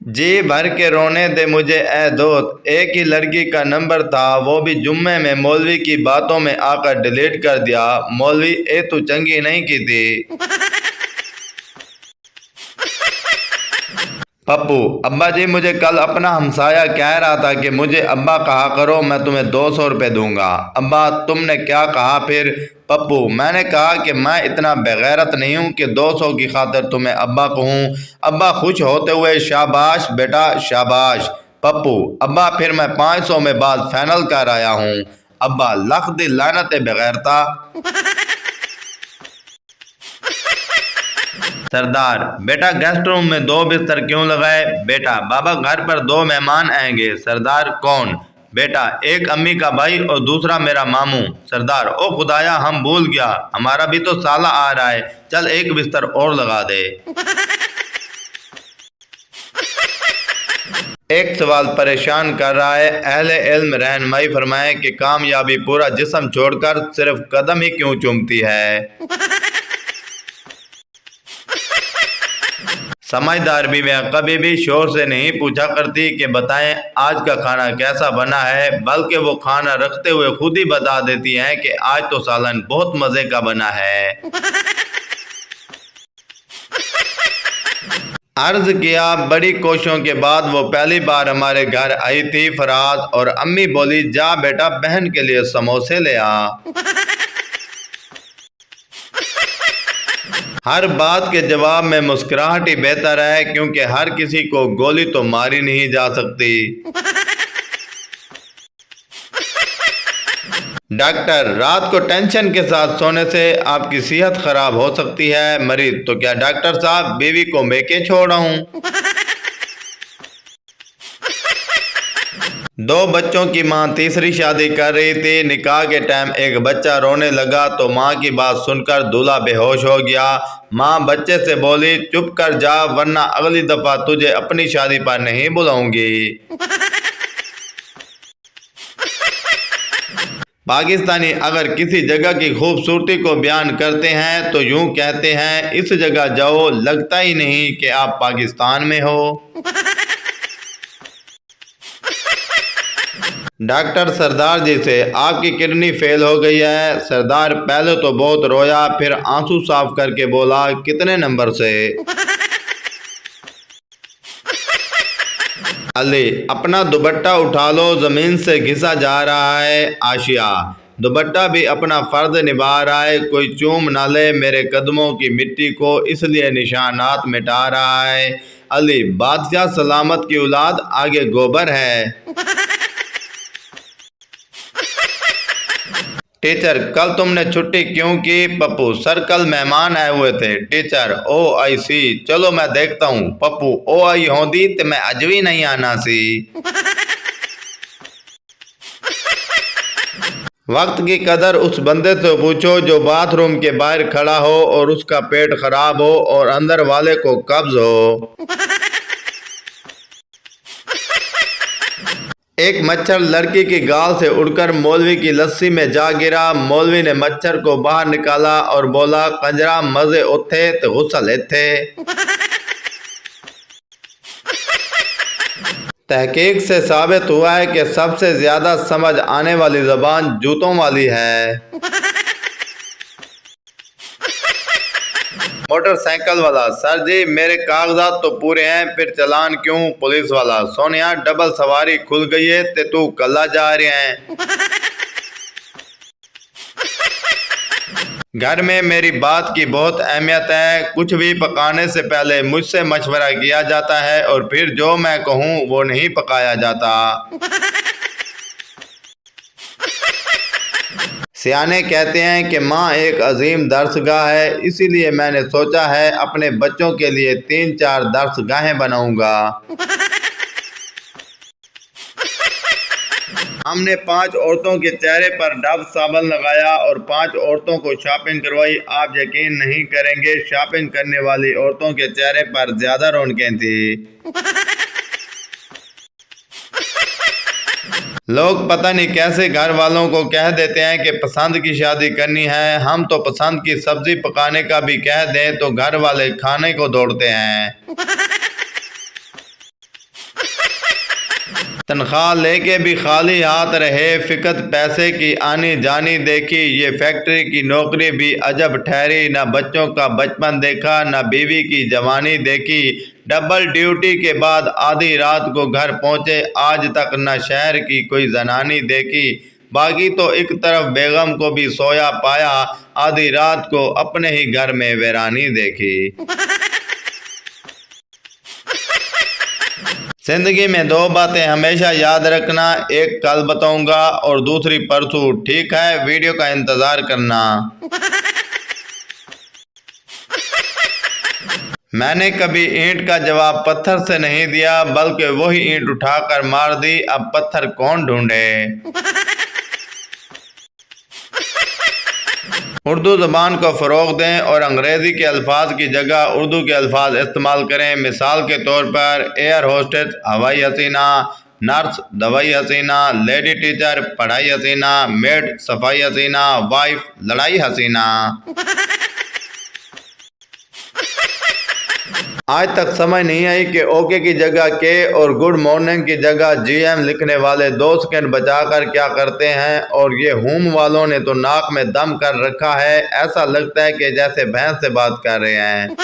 जी भर के रोने दे मुझे ए दोस्त, एक ही लड़की का नंबर था, वो भी जुम्मे में मौलवी की बातों में आकर डिलीट कर दिया। मौलवी ए तू चंगी नहीं की थी। पप्पू, अब्बा जी मुझे कल अपना हमसाया कह रहा था कि मुझे अब्बा कहा करो, मैं तुम्हें 200 रुपये दूंगा। अब्बा तुमने क्या कहा फिर? पप्पू, मैंने कहा कि मैं इतना बेगैरत नहीं हूँ कि 200 की खातिर तुम्हें अब्बा कहूँ। अब्बा खुश होते हुए शाबाश बेटा शाबाश। पप्पू, अब्बा फिर मैं 500 में बात फाइनल कर आया हूँ। अब्बा, लख दी लानत बेगैरता। सरदार, बेटा गेस्ट रूम में 2 बिस्तर क्यों लगाए? बेटा, बाबा घर पर 2 मेहमान आएंगे। सरदार, कौन? बेटा, एक अम्मी का भाई और दूसरा मेरा मामू। सरदार, ओ खुदाया हम भूल गया, हमारा भी तो साला आ रहा है, चल एक बिस्तर और लगा दे। एक सवाल परेशान कर रहा है, अहले इल्म रहनुमाई फरमाए कि कामयाबी पूरा जिस्म छोड़कर सिर्फ कदम ही क्यों चूमती है? समझदार बीवियां कभी भी शोर से नहीं पूछा करती कि बताएं आज का खाना कैसा बना है, बल्कि वो खाना रखते हुए खुद ही बता देती हैं कि आज तो सालन बहुत मजे का बना है। अर्ज किया, बड़ी कोशिशों के बाद वो पहली बार हमारे घर आई थी फराज, और अम्मी बोली जा बेटा बहन के लिए समोसे ले आ। हर बात के जवाब में मुस्कुराहट ही बेहतर है, क्योंकि हर किसी को गोली तो मारी नहीं जा सकती। डॉक्टर, रात को टेंशन के साथ सोने से आपकी सेहत खराब हो सकती है। मरीज, तो क्या डॉक्टर साहब बीवी को मेके छोड़ रहा हूँ? 2 बच्चों की मां तीसरी शादी कर रही थी। निकाह के टाइम एक बच्चा रोने लगा तो मां की बात सुनकर दूल्हा बेहोश हो गया। मां बच्चे से बोली चुप कर जा, वरना अगली दफा तुझे अपनी शादी पर नहीं बुलाऊंगी। पाकिस्तानी अगर किसी जगह की खूबसूरती को बयान करते हैं तो यूं कहते हैं, इस जगह जाओ लगता ही नहीं कि आप पाकिस्तान में हो। डॉक्टर, सरदार जी से आपकी किडनी फेल हो गई है। सरदार पहले तो बहुत रोया, फिर आंसू साफ करके बोला कितने नंबर से? अली, अपना दुपट्टा उठा लो, जमीन से घिसा जा रहा है। आशिया, दुपट्टा भी अपना फर्ज निभा रहा है, कोई चूम ना ले मेरे कदमों की मिट्टी को, इसलिए निशानात मिटा रहा है। अली, बादशाह सलामत की औलाद आगे गोबर है। टीचर, कल तुमने छुट्टी क्यों की? पप्पू, सर कल मेहमान आए हुए थे। टीचर, ओ आई सी, चलो मैं देखता हूँ। पप्पू, ओ आई होंदी तो मैं अज भी नहीं आना सी। वक्त की कदर उस बंदे से पूछो जो बाथरूम के बाहर खड़ा हो और उसका पेट खराब हो और अंदर वाले को कब्ज हो। एक मच्छर लड़की की गाल से उड़कर मौलवी की लस्सी में जा गिरा। मौलवी ने मच्छर को बाहर निकाला और बोला कंजरा मजे उथे तो गुस्सा थे। तहकीक से साबित हुआ है कि सबसे ज्यादा समझ आने वाली जबान जूतों वाली है। मोटरसाइकिल वाला, सर जी मेरे कागजात तो पूरे हैं, फिर चालान क्यों? पुलिस वाला, सोनिया डबल सवारी खुल गई है ते तू कल्ला जा रहे हैं। घर में मेरी बात की बहुत अहमियत है, कुछ भी पकाने से पहले मुझसे मशवरा किया जाता है और फिर जो मैं कहूँ वो नहीं पकाया जाता। सियाने कहते हैं कि माँ एक अजीम दर्सगाह है, इसीलिए मैंने सोचा है अपने बच्चों के लिए 3-4 दर्सगाहें बनाऊंगा। हमने 5 औरतों के चेहरे पर डब साबुन लगाया और 5 औरतों को शापिंग करवाई। आप यकीन नहीं करेंगे, शापिंग करने वाली औरतों के चेहरे पर ज्यादा रौनकें थी। लोग पता नहीं कैसे घर वालों को कह देते हैं कि पसंद की शादी करनी है, हम तो पसंद की सब्जी पकाने का भी कह दें तो घर वाले खाने को दौड़ते हैं। तनख्वाह लेके भी खाली हाथ रहे, फ़िकत पैसे की आनी जानी देखी। ये फैक्ट्री की नौकरी भी अजब ठहरी, न बच्चों का बचपन देखा न बीवी की जवानी देखी। डबल ड्यूटी के बाद आधी रात को घर पहुँचे, आज तक न शहर की कोई जनानी देखी। बाकी तो एक तरफ बेगम को भी सोया पाया, आधी रात को अपने ही घर में वीरानी देखी। जिंदगी में दो बातें हमेशा याद रखना, एक कल बताऊंगा और दूसरी परसों। ठीक है, वीडियो का इंतजार करना। मैंने कभी ईंट का जवाब पत्थर से नहीं दिया, बल्कि वही ईंट उठाकर मार दी। अब पत्थर कौन ढूंढे। उर्दू ज़बान को फ़रोग़ दें और अंग्रेज़ी के अल्फाज की जगह उर्दू के अल्फाज इस्तेमाल करें। मिसाल के तौर पर एयर होस्टेस हवाई हसीना, नर्स दवाई हसीना, लेडी टीचर पढ़ाई हसीना, मेड सफाई हसीना, वाइफ लड़ाई हसीना। आज तक समझ नहीं आई कि ओके की जगह के और गुड मॉर्निंग की जगह जीएम लिखने वाले 2 सेकंड बचाकर क्या करते हैं। और ये हुम वालों ने तो नाक में दम कर रखा है, ऐसा लगता है कि जैसे भैंस से बात कर रहे हैं।